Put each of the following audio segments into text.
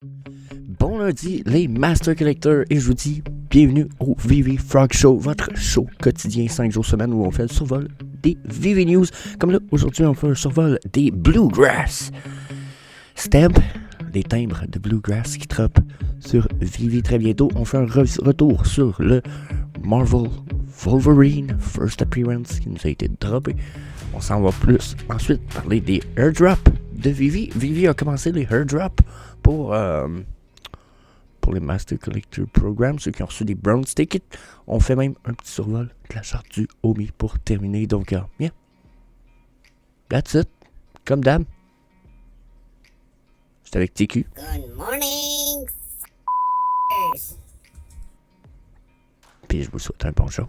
Bon lundi, les Master Collectors, et je vous dis bienvenue au VV Frog Show, votre show quotidien 5 jours semaine où on fait le survol des VV News. Comme là, aujourd'hui, on fait un survol des Bluegrass. Stamp, des timbres de Bluegrass qui troppent sur VV très bientôt. On fait un retour sur le Marvel Wolverine First Appearance qui nous a été droppé. On s'en va plus ensuite parler des airdrops de VV. VV a commencé les airdrops pour les Master Collector Programs, ceux qui ont reçu des Bronze Tickets. On fait même un petit survol de la charte du Omi pour terminer. Donc, yeah. That's it. Comme d'hab. J'étais avec TQ. Good morning, Puis je vous souhaite un bon show.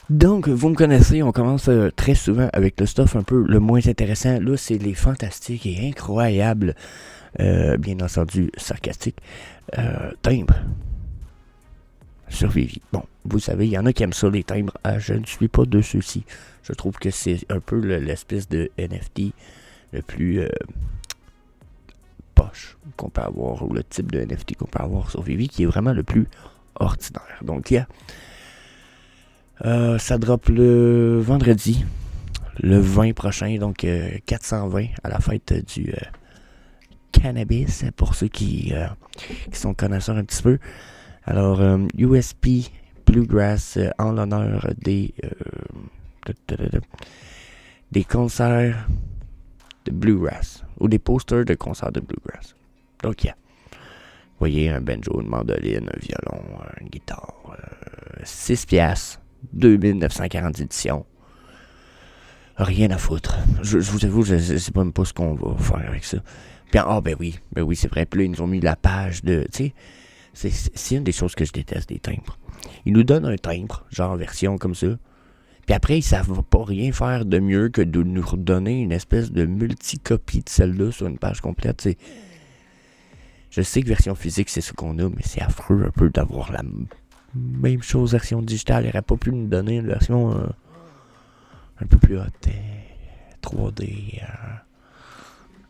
Donc, vous me connaissez, on commence très souvent avec le stuff un peu le moins intéressant. Là, c'est les fantastiques et incroyables, bien entendu sarcastiques, timbres sur Vivi. Bon, vous savez, il y en a qui aiment ça, les timbres. Je ne suis pas de ceux-ci. Je trouve que c'est un peu l'espèce de NFT le plus poche qu'on peut avoir, ou le type de NFT qu'on peut avoir sur Vivi, qui est vraiment le plus ordinaire. Donc, il y a ça drop le vendredi, le 20 prochain, donc 420 à la fête du cannabis, pour ceux qui sont connaisseurs un petit peu. Alors, USP Bluegrass en l'honneur des concerts de Bluegrass, ou des posters de concerts de Bluegrass. Donc, yeah. Vous voyez, un banjo, une mandoline, un violon, une guitare, 6 piastres. 2940 éditions. Rien à foutre. Je vous avoue, je sais même pas ce qu'on va faire avec ça. Puis, ben oui, c'est vrai. Puis là, ils nous ont mis la page de... Tu sais, c'est une des choses que je déteste des timbres. Ils nous donnent un timbre, genre version comme ça. Puis après, ils savent pas rien faire de mieux que de nous redonner une espèce de multicopie de celle-là sur une page complète. T'sais. Je sais que version physique, c'est ce qu'on a, mais c'est affreux un peu d'avoir la... même chose, version digitale. Il n'aurait pas pu nous donner une version un peu plus haute, 3D,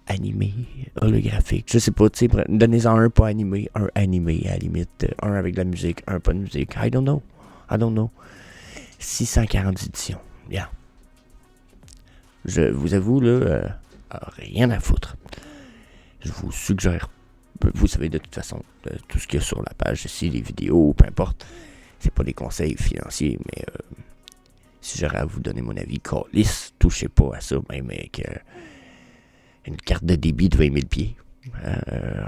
animé, holographique. Je sais pas, tu sais, donnez-en un pas animé, un animé à la limite, un avec de la musique, un pas de musique. I don't know. 640 éditions. Yeah. Je vous avoue, là, rien à foutre. Je vous suggère, vous savez de toute façon, tout ce qu'il y a sur la page ici, les vidéos, peu importe. C'est pas des conseils financiers, mais si j'aurais à vous donner mon avis, câlisse, touchez pas à ça, même avec une carte de débit de 20 000 pieds.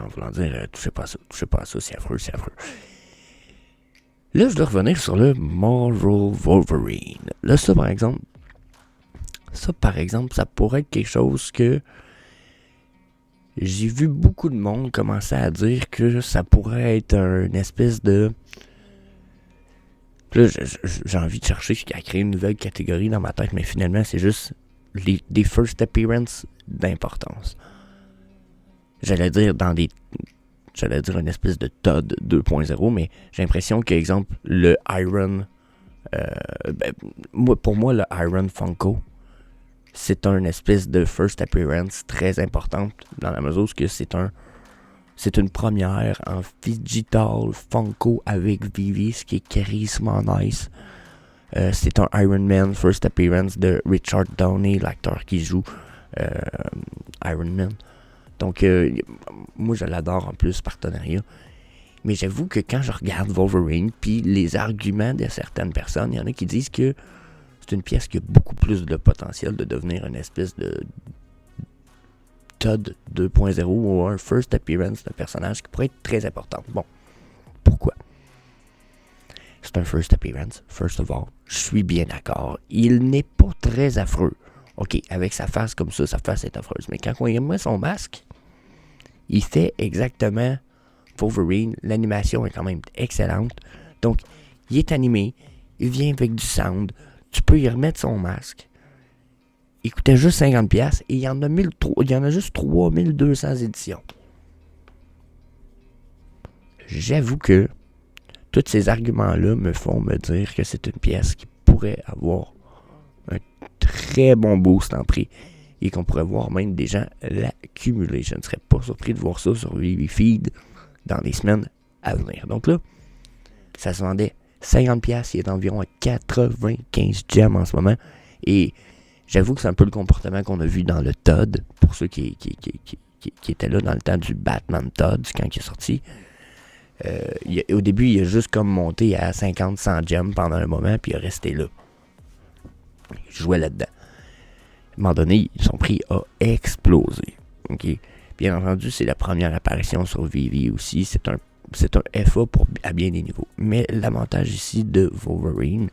En voulant dire, touchez pas à ça, c'est affreux. Là, je dois revenir sur le Marvel Wolverine. Là, ça par exemple, ça pourrait être quelque chose que j'ai vu beaucoup de monde commencer à dire que ça pourrait être une espèce de... Là, j'ai envie de chercher à créer une nouvelle catégorie dans ma tête, mais finalement, c'est juste des first appearances d'importance. J'allais dire une espèce de Todd 2.0, mais j'ai l'impression que, exemple, le Iron... pour moi, le Iron Funko, c'est une espèce de first appearance très importante, dans la mesure où c'est une première en digital Funko avec Vivi, ce qui est charisme nice. C'est un Iron Man first appearance de Richard Downey, l'acteur qui joue Iron Man. Donc, moi je l'adore en plus, partenariat. Mais j'avoue que quand je regarde Wolverine, puis les arguments de certaines personnes, il y en a qui disent que c'est une pièce qui a beaucoup plus de potentiel de devenir une espèce de Todd 2.0 ou un first appearance d'un personnage qui pourrait être très important. Bon, pourquoi? C'est un first appearance, first of all. Je suis bien d'accord. Il n'est pas très affreux. Ok, avec sa face comme ça, sa face est affreuse. Mais quand on y met son masque, il fait exactement Wolverine. L'animation est quand même excellente. Donc, il est animé. Il vient avec du sound. Tu peux y remettre son masque. Il coûtait juste 50$ et il y en a juste 3200 éditions. J'avoue que tous ces arguments-là me font me dire que c'est une pièce qui pourrait avoir un très bon boost en prix et qu'on pourrait voir même des gens l'accumuler. Je ne serais pas surpris de voir ça sur VV Feed dans les semaines à venir. Donc là, ça se vendait 50$, il est environ à 95 gems en ce moment. Et j'avoue que c'est un peu le comportement qu'on a vu dans le Todd, pour ceux qui étaient là dans le temps du Batman Todd, quand il est sorti. Au début, il a juste comme monté à 50-100 gems pendant un moment, puis il est resté là. Il jouait là-dedans. À un moment donné, son prix a explosé. Okay? Bien entendu, c'est la première apparition sur VV aussi. C'est un FA à bien des niveaux. Mais l'avantage ici de Wolverine,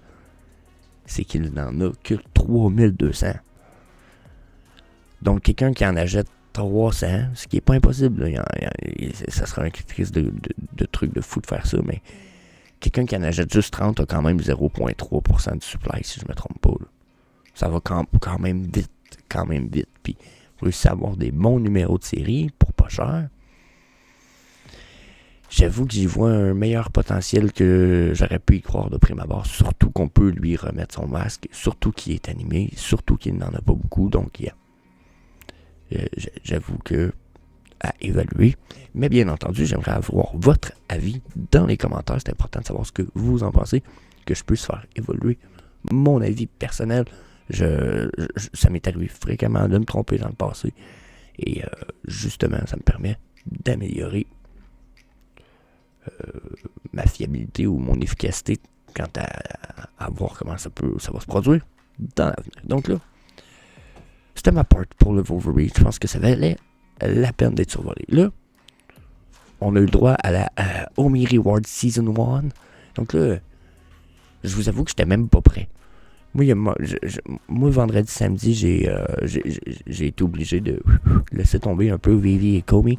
c'est qu'il n'en a que 3200. Donc, quelqu'un qui en achète 300, ce qui n'est pas impossible, là, ça sera un crise de truc de fou de faire ça, mais quelqu'un qui en achète juste 30 a quand même 0,3% de supply, si je ne me trompe pas. Là. Ça va quand même vite. Puis, vous réussissez à avoir des bons numéros de série pour pas cher. J'avoue que j'y vois un meilleur potentiel que j'aurais pu y croire de prime abord. Surtout qu'on peut lui remettre son masque. Surtout qu'il est animé. Surtout qu'il n'en a pas beaucoup. Donc, j'avoue que à évaluer. Mais bien entendu, j'aimerais avoir votre avis dans les commentaires. C'est important de savoir ce que vous en pensez. Que je puisse faire évoluer mon avis personnel. Ça m'est arrivé fréquemment de me tromper dans le passé. Et justement, ça me permet d'améliorer ma fiabilité ou mon efficacité quant à voir comment ça va se produire dans l'avenir. Donc là, c'était ma part pour le Wolverine. Je pense que ça valait la peine d'être survolé. Là, on a eu le droit à la Omi Reward Season 1. Donc là, je vous avoue que j'étais même pas prêt. Moi vendredi, samedi, j'ai été obligé de laisser tomber un peu Vivi et Comey.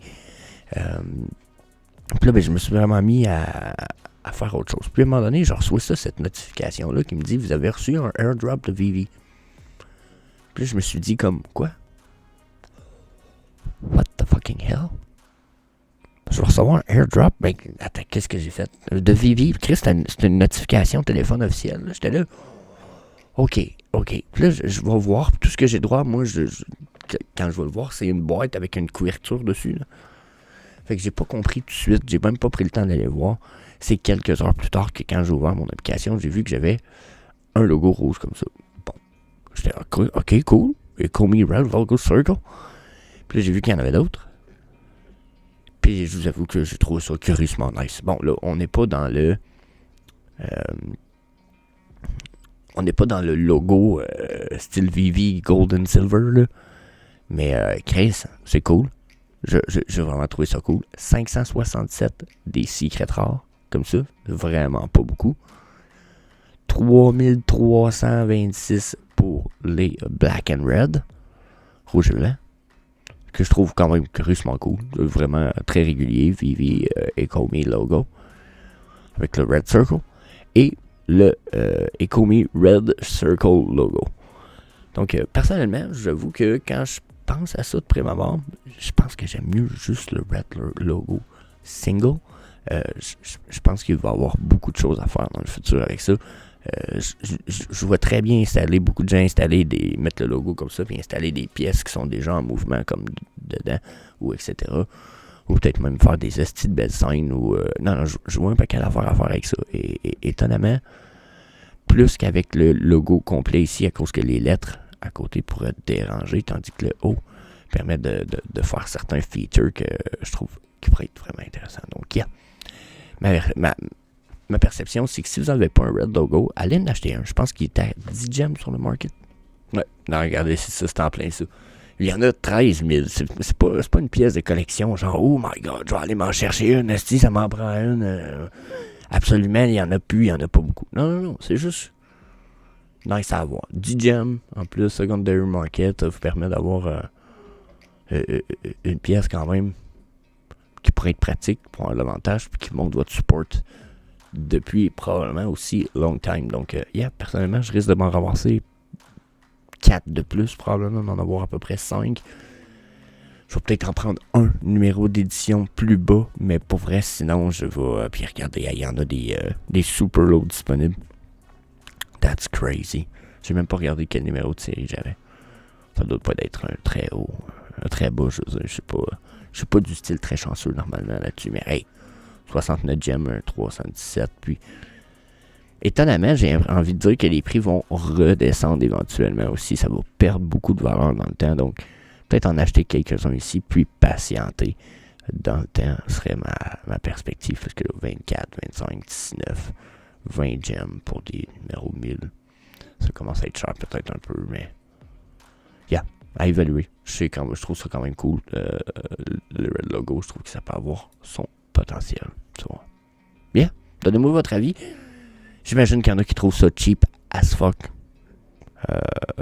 Puis là, je me suis vraiment mis à faire autre chose. Puis à un moment donné, je reçois cette notification-là qui me dit « Vous avez reçu un airdrop de Vivi. » Puis là, je me suis dit comme « Quoi? What the fucking hell? » Je vais recevoir un airdrop? Ben, attends, qu'est-ce que j'ai fait? De Vivi. Chris, c'était une notification téléphone officielle. J'étais là. OK. Puis là, je vais voir tout ce que j'ai droit. Moi, quand je vais le voir, c'est une boîte avec une couverture dessus, là. Fait que j'ai pas compris tout de suite. J'ai même pas pris le temps d'aller voir. C'est quelques heures plus tard que quand j'ai ouvert mon application, j'ai vu que j'avais un logo rouge comme ça. Bon. J'étais OK, cool. Et Comey Red Logo Circle. Puis là, j'ai vu qu'il y en avait d'autres. Puis je vous avoue que j'ai trouvé ça curieusement nice. Bon, là, on n'est pas dans le... on n'est pas dans le logo style VV Golden Silver, là. Mais Chris, c'est cool. J'ai vraiment trouvé ça cool. 567 des secrets rares, comme ça. Vraiment pas beaucoup. 3326 pour les Black and Red. Rouge et blanc. Que je trouve quand même curieusement cool. Vraiment très régulier. Vivi et Comey logo. Avec le Red Circle. Et le Comey Red Circle logo. Donc, personnellement, j'avoue que quand je pense à ça de prime abord, je pense que j'aime mieux juste le Red logo single. Je pense qu'il va y avoir beaucoup de choses à faire dans le futur avec ça. Je vois très bien beaucoup de gens mettre le logo comme ça, puis installer des pièces qui sont déjà en mouvement comme dedans, ou etc. Ou peut-être même faire des estis de belles scènes. Non, je vois un paquet d'affaires à faire avec ça. Et étonnamment, plus qu'avec le logo complet ici, à cause que les lettres à côté pourraient déranger, tandis que le haut permet de faire certains features que je trouve qui pourraient être vraiment intéressants. Donc, ma perception, c'est que si vous n'avez pas un red logo, allez en acheter un. Je pense qu'il était à 10 gems sur le market. Ouais, non, regardez, c'est en plein ça. Il y en a 13 000. C'est pas une pièce de collection, genre, oh my god, je vais aller m'en chercher une, esti, ça m'en prend une. Absolument, il y en a plus, il y en a pas beaucoup. Non, c'est juste nice à avoir. 10 gems, en plus, secondary market, vous permet d'avoir une pièce quand même qui pourrait être pratique pour avoir l'avantage, puis qui montre votre support depuis probablement aussi long time. Donc, personnellement, je risque de m'en ramasser 4 de plus, probablement d'en avoir à peu près 5. Je vais peut-être en prendre un numéro d'édition plus bas, mais pour vrai, sinon, je vais... puis regardez, il y en a des super low disponibles. That's crazy. J'ai même pas regardé quel numéro de série j'avais. Ça doit pas être un très haut, un très bas, je veux dire. Je suis pas du style très chanceux normalement là-dessus, mais hey, 69 gems, un 317, puis... Étonnamment, j'ai envie de dire que les prix vont redescendre éventuellement aussi. Ça va perdre beaucoup de valeur dans le temps, donc peut-être en acheter quelques-uns ici, puis patienter dans le temps serait ma perspective, parce que là, 24, 25, 19, 20 gems pour des numéros 1000, ça commence à être cher peut-être un peu, mais à évaluer. Je trouve ça quand même cool, le Red Logo, je trouve que ça peut avoir son potentiel. Bien, donnez-moi votre avis. J'imagine qu'il y en a qui trouvent ça cheap as fuck.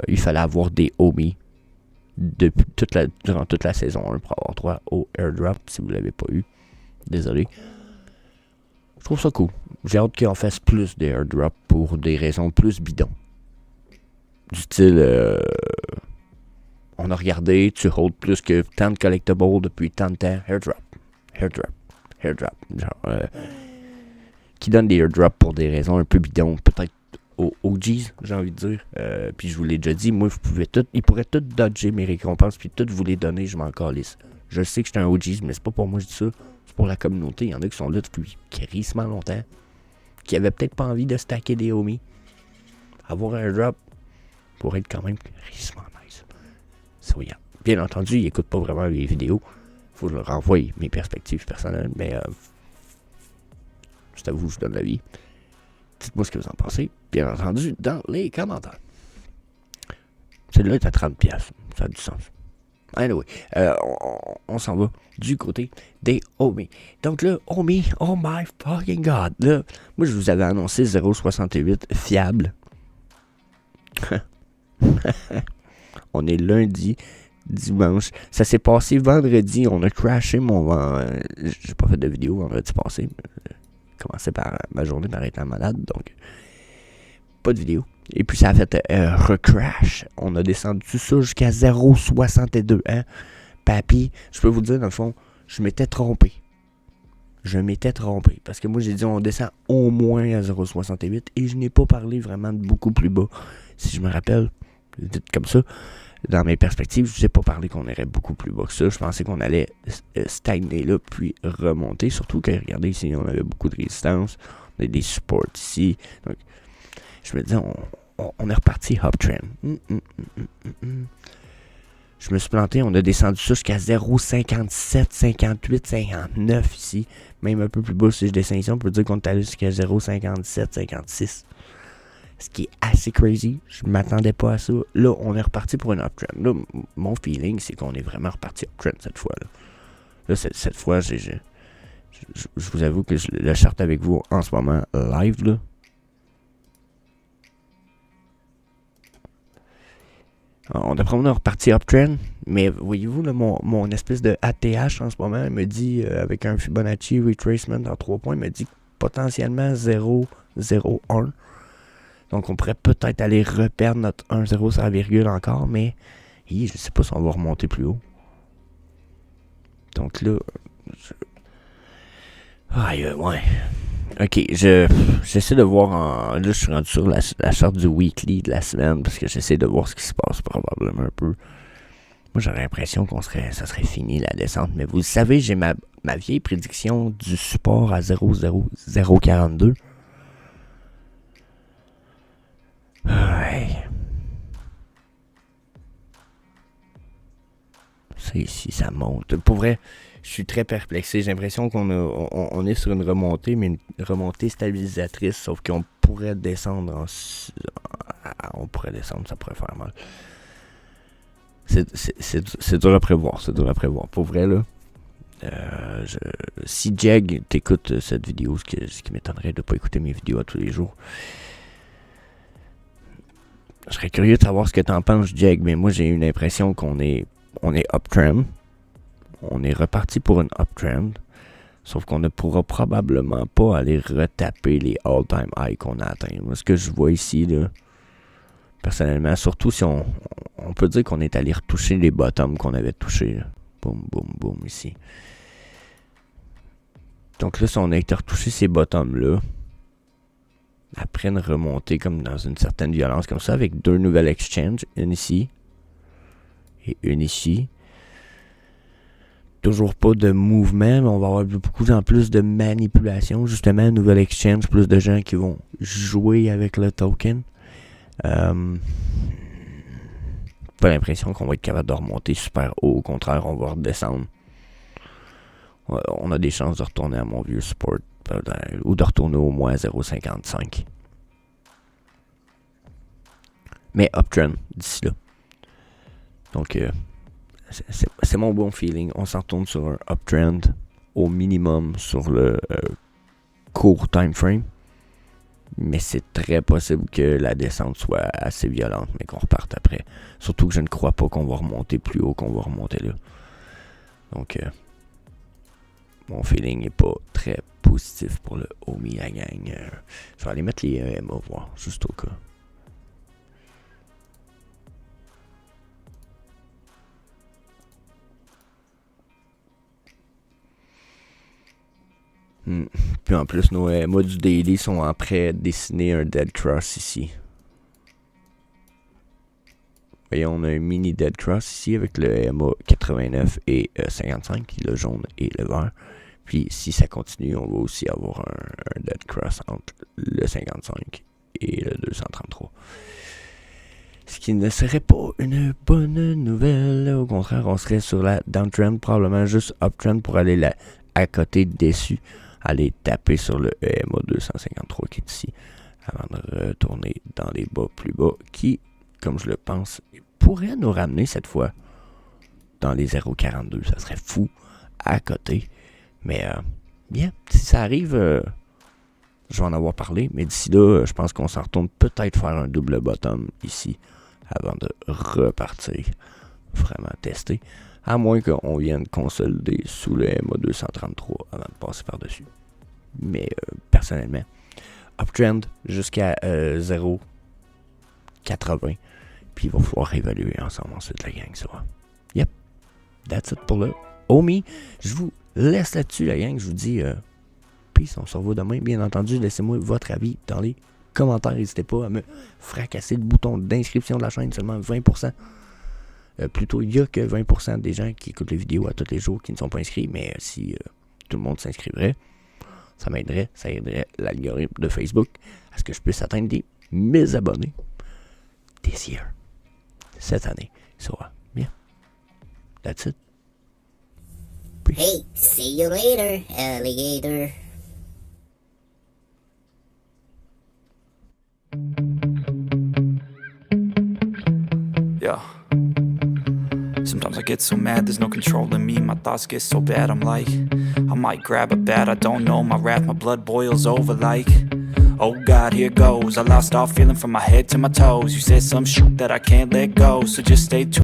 Il fallait avoir des Omi durant toute la saison 1 pour avoir droit au airdrop si vous ne l'avez pas eu. Désolé. Je trouve ça cool. J'ai hâte qu'on fasse plus d'airdrop pour des raisons plus bidons. Du style, on a regardé, tu hold plus que tant de collectibles depuis tant de temps. Airdrop. Genre, qui donne des airdrops pour des raisons un peu bidons. Peut-être aux OGs, j'ai envie de dire. Puis je vous l'ai déjà dit, moi, ils pourraient tous dodger mes récompenses, puis toutes vous les donner, je m'en calisse. Je sais que j'étais un OGs, mais c'est pas pour moi que je dis ça. C'est pour la communauté. Il y en a qui sont là depuis crissement longtemps, qui avaient peut-être pas envie de stacker des homies. Avoir un airdrop pourrait être quand même crissement nice. Soyons. Bien entendu, ils n'écoutent pas vraiment les vidéos. Faut que je leur renvoie mes perspectives personnelles, mais c'est à vous que je donne l'avis. Dites-moi ce que vous en pensez, bien entendu, dans les commentaires. Celui-là est à 30$. Ça a du sens. Anyway, on s'en va du côté des Omi. Donc là, Omi, oh my fucking god. Là, moi, je vous avais annoncé 0.68 fiable. On est lundi, dimanche. Ça s'est passé vendredi. On a crashé j'ai pas fait de vidéo vendredi passé. Commencé par ma journée par étant malade, donc pas de vidéo. Et puis ça a fait recrash. On a descendu ça jusqu'à 0.62. Hein? Papy, je peux vous dire, dans le fond, je m'étais trompé. Parce que moi, j'ai dit on descend au moins à 0.68 et je n'ai pas parlé vraiment de beaucoup plus bas. Si je me rappelle, comme ça, dans mes perspectives, je ne vous ai pas parlé qu'on irait beaucoup plus bas que ça. Je pensais qu'on allait stagner là, puis remonter. Surtout que, regardez ici, on avait beaucoup de résistance. On a des supports ici. Donc, je me disais, on est reparti uptrend. Je me suis planté, on a descendu ça jusqu'à 0.57, 58, 59 ici. Même un peu plus bas, si je descends ici, on peut dire qu'on est allé jusqu'à 0.57, 56. Ce qui est assez crazy. Je m'attendais pas à ça. Là, on est reparti pour une uptrend. Là, mon feeling, c'est qu'on est vraiment reparti uptrend cette fois-là. Là, cette fois, je vous avoue que je le charte avec vous en ce moment live, là. D'après moi, on est reparti uptrend. Mais voyez-vous, là, mon espèce de ATH en ce moment, il me dit, avec un Fibonacci retracement en 3 points, il me dit potentiellement 0.01. Donc, on pourrait peut-être aller reperdre notre 1,0 sur la virgule encore, mais je ne sais pas si on va remonter plus haut. Donc là, ouais. Ok, j'essaie de voir là, je suis rendu sur la charte du weekly de la semaine, parce que j'essaie de voir ce qui se passe probablement un peu. Moi, j'aurais l'impression ça serait fini la descente, mais vous le savez, j'ai ma vieille prédiction du support à 0.042. Ouais. Ça ici, ça monte. Pour vrai, je suis très perplexé. J'ai l'impression qu'on est sur une remontée, mais une remontée stabilisatrice, sauf qu'on pourrait descendre on pourrait descendre, ça pourrait faire mal. C'est dur à prévoir, Pour vrai, là, si Jag t'écoute cette vidéo, ce qui m'étonnerait de ne pas écouter mes vidéos à tous les jours, je serais curieux de savoir ce que t'en penses, Jag, mais moi j'ai une impression qu'on est uptrend. On est reparti pour une uptrend. Sauf qu'on ne pourra probablement pas aller retaper les all-time highs qu'on a atteints. Moi, ce que je vois ici, là, personnellement, surtout si on peut dire qu'on est allé retoucher les bottoms qu'on avait touchés. Là. Boum, boum, boum, ici. Donc là, si on a été retoucher ces bottoms-là, après une remontée comme dans une certaine violence comme ça, avec 2 nouvelles exchanges, une ici, et une ici. Toujours pas de mouvement, mais on va avoir beaucoup en plus de manipulation. Justement, nouvelle exchange, plus de gens qui vont jouer avec le token. Pas l'impression qu'on va être capable de remonter super haut. Au contraire, on va redescendre. On a des chances de retourner à mon vieux support ou de retourner au moins à 0,55. Mais uptrend d'ici là. Donc, c'est mon bon feeling. On s'en retourne sur un uptrend au minimum sur le court time frame. Mais c'est très possible que la descente soit assez violente, mais qu'on reparte après. Surtout que je ne crois pas qu'on va remonter plus haut qu'on va remonter là. Donc, mon feeling n'est pas très positif pour le OMI, la gang. Je vais aller mettre les EMA, voir, juste au cas. Puis en plus, nos EMA du daily sont en prêt de dessiner un dead cross ici. Voyons, on a un mini dead cross ici avec le EMA 89 et 55, le jaune et le vert. Puis si ça continue, on va aussi avoir un dead cross entre le 55 et le 233. Ce qui ne serait pas une bonne nouvelle. Au contraire, on serait sur la downtrend, probablement juste uptrend pour aller là à côté dessus. Aller taper sur le EMA 253 qui est ici. Avant de retourner dans les bas plus bas qui, comme je le pense, pourrait nous ramener cette fois dans les 0,42. Ça serait fou à côté. Mais bien, si ça arrive, je vais en avoir parlé. Mais d'ici là, je pense qu'on s'en retourne peut-être faire un double bottom ici avant de repartir. Vraiment tester. À moins qu'on vienne consolider sous le MA 233 avant de passer par-dessus. Mais personnellement, uptrend jusqu'à 0,80. Puis il va falloir évaluer ensemble ensuite la gang, ça va. Yep, that's it pour le OMI. Je vous laisse là-dessus, la gang. Je vous dis peace, on se revoit demain. Bien entendu, laissez-moi votre avis dans les commentaires. N'hésitez pas à me fracasser le bouton d'inscription de la chaîne, seulement 20%. Plutôt, il n'y a que 20% des gens qui écoutent les vidéos à tous les jours qui ne sont pas inscrits. Mais si tout le monde s'inscrivrait, ça m'aiderait, ça aiderait l'algorithme de Facebook à ce que je puisse atteindre des 1000 abonnés this year. Cette année. So, yeah. That's it. Peace. Hey, see you later, alligator. Yeah. Sometimes I get so mad, there's no controlling me. My thoughts get so bad, I'm like, I might grab a bat, I don't know. My wrath, my blood boils over like, oh God, here goes. I lost all feeling from my head to my toes. You said some shit that I can't let go, so just stay tuned.